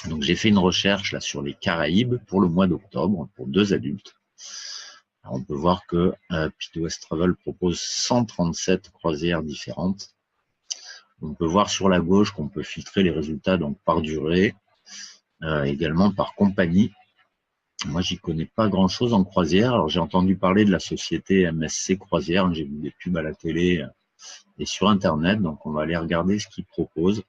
Donc j'ai fait une recherche là sur les Caraïbes pour le mois d'octobre, pour 2 adultes. Alors, on peut voir que Pitwest Travel propose 137 croisières différentes. On peut voir sur la gauche qu'on peut filtrer les résultats donc par durée, également par compagnie. Moi, j'y connais pas grand-chose en croisière. Alors, j'ai entendu parler de la société MSC Croisière. J'ai vu des pubs à la télé et sur Internet. Donc, on va aller regarder ce qu'ils proposent.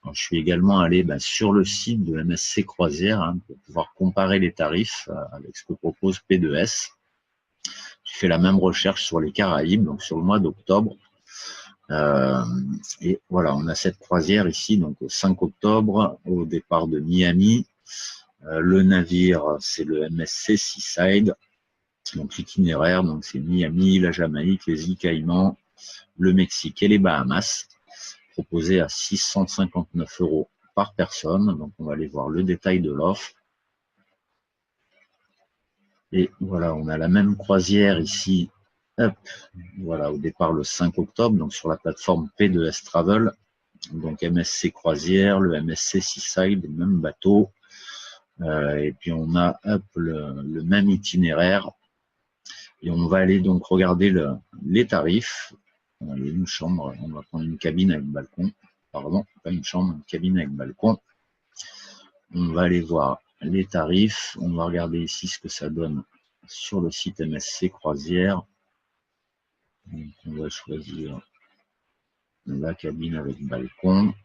Alors, je suis également allé sur le site de MSC Croisière pour pouvoir comparer les tarifs avec ce que propose P2S. J'ai fait la même recherche sur les Caraïbes, donc sur le mois d'octobre. Et voilà, on a cette croisière ici, donc au 5 octobre, au départ de Miami. Le navire, c'est le MSC Seaside. Donc l'itinéraire, donc c'est Miami, la Jamaïque, les îles Caïmans, le Mexique et les Bahamas, proposé à 659 € par personne. Donc on va aller voir le détail de l'offre. Et voilà, on a la même croisière ici. Hop, voilà, au départ le 5 octobre, donc sur la plateforme P2S Travel. Donc MSC Croisière, le MSC Seaside, le même bateau. Et puis on a le même itinéraire. Et on va aller donc regarder les tarifs. On a une chambre, on va prendre une cabine avec balcon. Pardon, pas une chambre, une cabine avec balcon. On va aller voir les tarifs. On va regarder ici ce que ça donne sur le site MSC Croisière. Donc on va choisir la cabine avec balcon.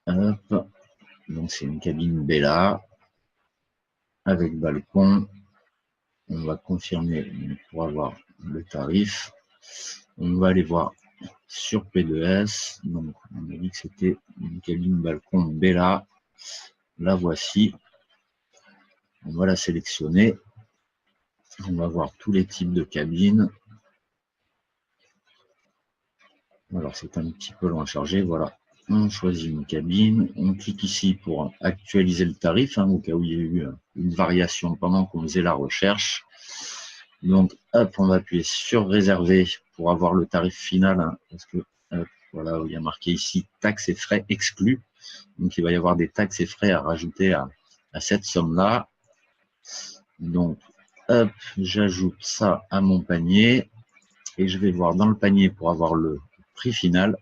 Hop. Donc c'est une cabine Bella avec balcon. On va confirmer pour avoir le tarif. On va aller voir sur P2S. Donc on a dit que c'était une cabine balcon Bella. La voici. On va la sélectionner. On va voir tous les types de cabines. Alors c'est un petit peu long à charger. Voilà. On choisit une cabine. On clique ici pour actualiser le tarif, au cas où il y a eu une variation pendant qu'on faisait la recherche. Donc, hop, on va appuyer sur réserver pour avoir le tarif final, parce que voilà, où il y a marqué ici taxes et frais exclus. Donc, il va y avoir des taxes et frais à rajouter à cette somme-là. Donc, hop, j'ajoute ça à mon panier et je vais voir dans le panier pour avoir le prix final.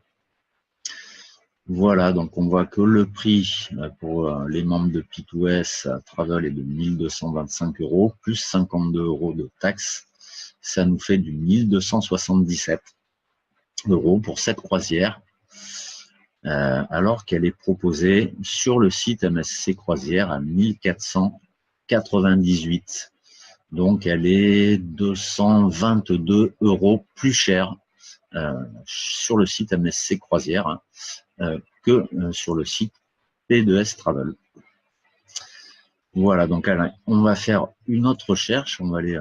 Voilà, donc on voit que le prix pour les membres de P2S Travel est de 1 225 € plus 52 € de taxes. Ça nous fait du 1 277 € pour cette croisière, alors qu'elle est proposée sur le site MSC Croisière à 1 498 €. Donc elle est 222 € plus chère sur le site MSC Croisière que sur le site P2S Travel. Voilà, donc on va faire une autre recherche, on va aller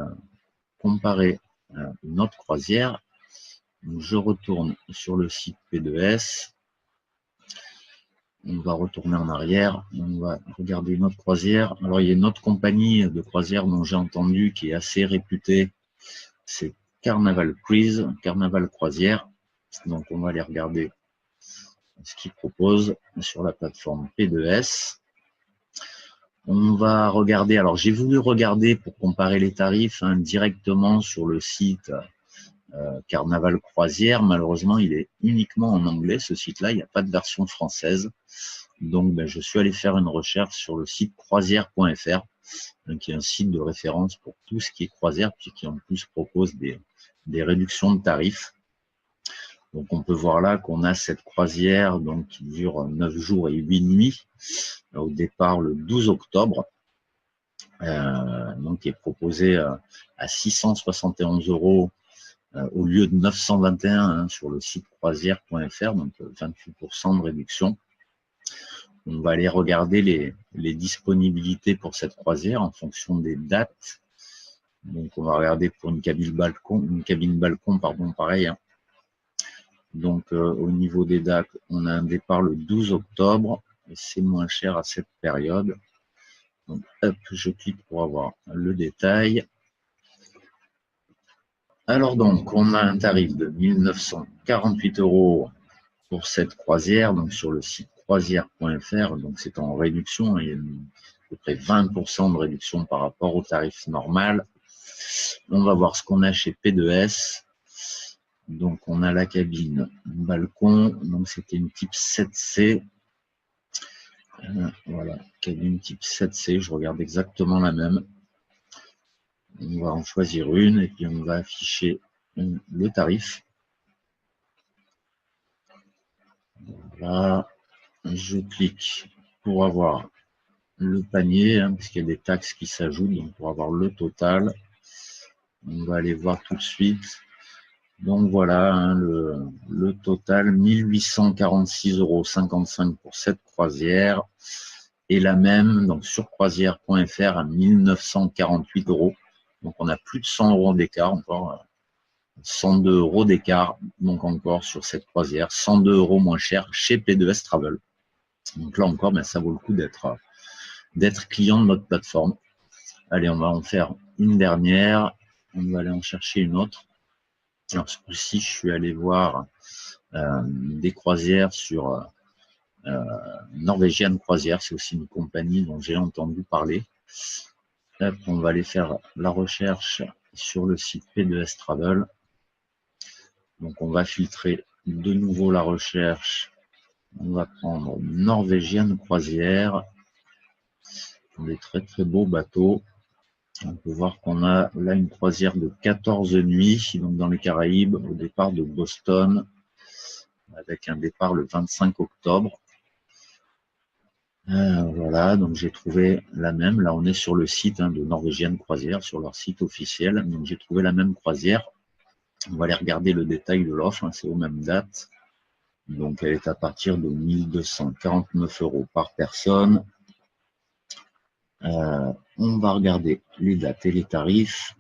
comparer une autre croisière. Donc, je retourne sur le site P2S, on va retourner en arrière, on va regarder une autre croisière. Alors il y a une autre compagnie de croisière dont j'ai entendu qui est assez réputée, c'est Carnaval Cruise, Carnaval Croisière. Donc on va aller regarder ce qu'ils proposent sur la plateforme P2S. On va regarder, alors j'ai voulu regarder pour comparer les tarifs directement sur le site Carnaval Croisière. Malheureusement, il est uniquement en anglais, ce site-là, il n'y a pas de version française. Donc, je suis allé faire une recherche sur le site croisière.fr, qui est un site de référence pour tout ce qui est croisière, puis qui en plus propose des réductions de tarifs. Donc, on peut voir là qu'on a cette croisière donc, qui dure 9 jours et 8 nuits, au départ le 12 octobre, donc qui est proposée à 671 € au lieu de 921 sur le site croisière.fr, donc 28% de réduction. On va aller regarder les disponibilités pour cette croisière en fonction des dates. Donc, on va regarder pour une cabine balcon, pareil. Donc, au niveau des dates, on a un départ le 12 octobre et c'est moins cher à cette période. Donc, hop, je clique pour avoir le détail. Alors donc, on a un tarif de 1 948 € pour cette croisière, donc sur le site croisière.fr, donc c'est en réduction, il y a à peu près 20% de réduction par rapport au tarif normal. On va voir ce qu'on a chez P2S. Donc on a la cabine balcon, donc c'était une type 7C. Voilà, cabine type 7C, je regarde exactement la même. On va en choisir une et puis on va afficher le tarif. Voilà, je clique pour avoir le panier, parce qu'il y a des taxes qui s'ajoutent, donc pour avoir le total. On va aller voir tout de suite. Donc voilà, le total, 1846,55 € pour cette croisière. Et la même, donc sur croisière.fr à 1948 €. Donc on a plus de 100 € d'écart encore. 102 € d'écart, donc encore sur cette croisière. 102 € moins cher chez P2S Travel. Donc là encore, ça vaut le coup d'être client de notre plateforme. Allez, on va en faire une dernière. On va aller en chercher une autre. Alors, ce coup-ci, je suis allé voir des croisières sur Norvégienne Croisière. C'est aussi une compagnie dont j'ai entendu parler. Hop, on va aller faire la recherche sur le site P2S Travel. Donc, on va filtrer de nouveau la recherche. On va prendre Norvégienne Croisière. Des très très beaux bateaux. On peut voir qu'on a là une croisière de 14 nuits, donc dans les Caraïbes, au départ de Boston, avec un départ le 25 octobre. Voilà, donc j'ai trouvé la même. Là, on est sur le site de Norvégienne Croisière, sur leur site officiel. Donc j'ai trouvé la même croisière. On va aller regarder le détail de l'offre, c'est aux mêmes dates. Donc elle est à partir de 1249 € par personne. On va regarder les dates et les tarifs.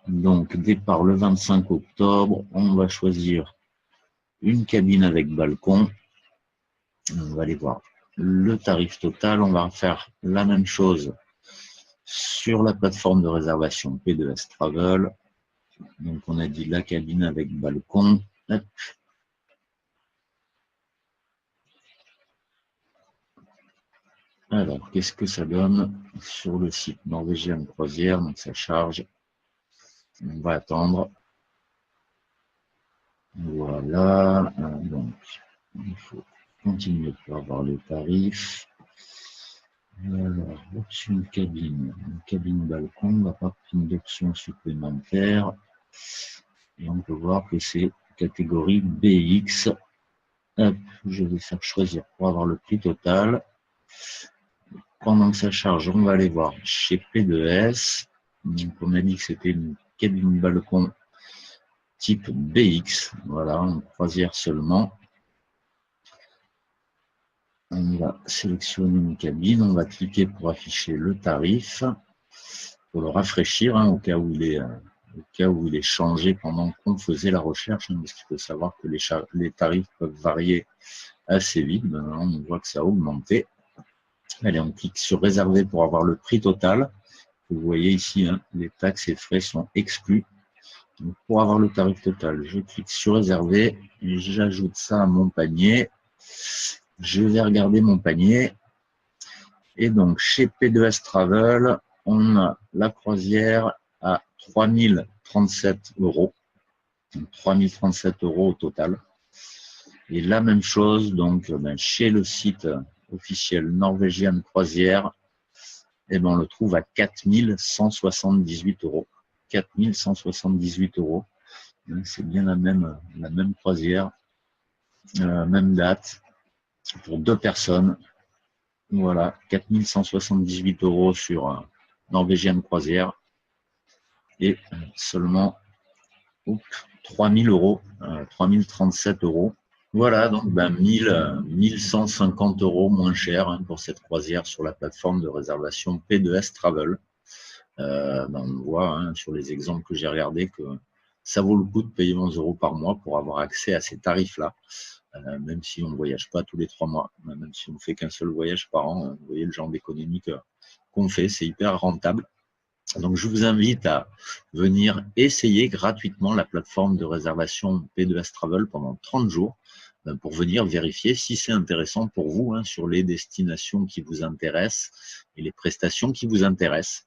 Donc, départ le 25 octobre. On va choisir une cabine avec balcon. On va aller voir le tarif total. On va faire la même chose sur la plateforme de réservation P2S Travel. Donc, on a dit la cabine avec balcon. Hop. Alors, qu'est-ce que ça donne sur le site Norvégienne Croisière? Donc, ça charge. On va attendre. Voilà. Donc, il faut continuer pour avoir le tarif. Alors, option cabine. Une cabine balcon, on va pas prendre d'option supplémentaire. Et on peut voir que c'est catégorie BX. Hop, je vais faire choisir pour avoir le prix total. Pendant que ça charge, on va aller voir chez P2S. Donc, on a dit que c'était une cabine balcon type BX. Voilà, en croisière seulement. On va sélectionner une cabine. On va cliquer pour afficher le tarif. Pour le rafraîchir, au cas où il est changé pendant qu'on faisait la recherche, parce qu'il faut savoir que les tarifs peuvent varier assez vite. Maintenant, on voit que ça a augmenté. Allez, on clique sur réserver pour avoir le prix total. Vous voyez ici, les taxes et frais sont exclus. Donc, pour avoir le tarif total, je clique sur réserver et j'ajoute ça à mon panier. Je vais regarder mon panier. Et donc, chez P2S Travel, on a la croisière à 3037 €. 3037 € au total. Et la même chose, donc, chez le site officiel Norvégienne Croisière, on le trouve à 4178 €. 4178 €. C'est bien la même croisière, même date, pour 2 personnes. Voilà, 4178 € sur Norvégienne Croisière et seulement 3000 €, 3037 €. Voilà, donc 1150 € moins cher pour cette croisière sur la plateforme de réservation P2S Travel. On voit sur les exemples que j'ai regardés que ça vaut le coup de payer 11 € par mois pour avoir accès à ces tarifs-là. Même si on ne voyage pas tous les 3 mois, même si on ne fait qu'un seul voyage par an, vous voyez le genre d'économie qu'on fait, c'est hyper rentable. Donc, je vous invite à venir essayer gratuitement la plateforme de réservation P2S Travel pendant 30 jours pour venir vérifier si c'est intéressant pour vous sur les destinations qui vous intéressent et les prestations qui vous intéressent.